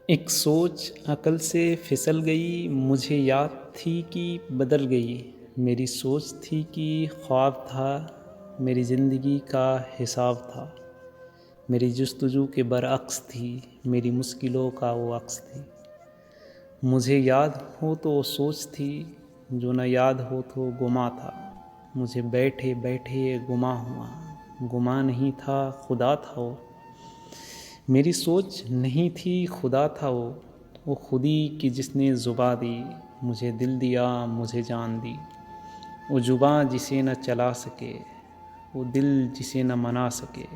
एक सोच अकल से फिसल गई, मुझे याद थी कि बदल गई। मेरी सोच थी कि ख्वाब था, मेरी ज़िंदगी का हिसाब था। मेरी जुस्तजू के बरअक्स थी, मेरी मुश्किलों का वो अक्स थी। मुझे याद हो तो वो सोच थी, जो न याद हो तो गुमा था। मुझे बैठे बैठे गुमा हुआ, गुमा नहीं था खुदा था वो। मेरी सोच नहीं थी खुदा था वो खुदी की जिसने ज़ुबां दी। मुझे दिल दिया, मुझे जान दी। वो ज़ुबां जिसे न चला सके, वो दिल जिसे न मना सके,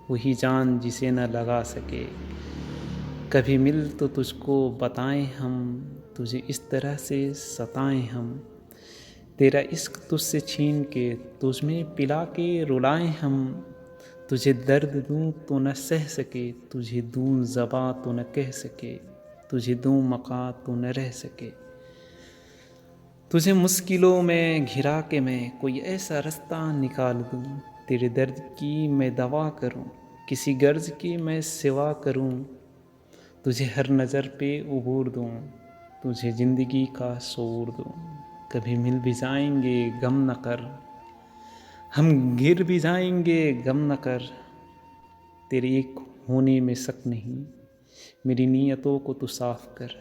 वही जान जिसे न लगा सके। कभी मिल तो तुझको बताएं हम, तुझे इस तरह से सताएं हम। तेरा इश्क तुझसे छीन के तुझ में पिला के रुलाएं हम। तुझे दर्द दूं तो न सह सके, तुझे दूं ज़बां तो न कह सके, तुझे दूं मका तो न रह सके। तुझे मुश्किलों में घिरा के मैं कोई ऐसा रास्ता निकाल दूं। तेरे दर्द की मैं दवा करूं, किसी गर्ज की मैं सिवा करूं। तुझे हर नज़र पे उबूर दूं, तुझे ज़िंदगी का शऊर दूं। कभी मिल भी जाएंगे गम न कर, हम गिर भी जाएंगे गम न कर। तेरे एक होने में शक नहीं, मेरी नीयतों को तू साफ कर।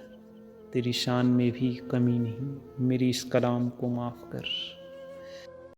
तेरी शान में भी कमी नहीं, मेरी इस कलाम को माफ़ कर।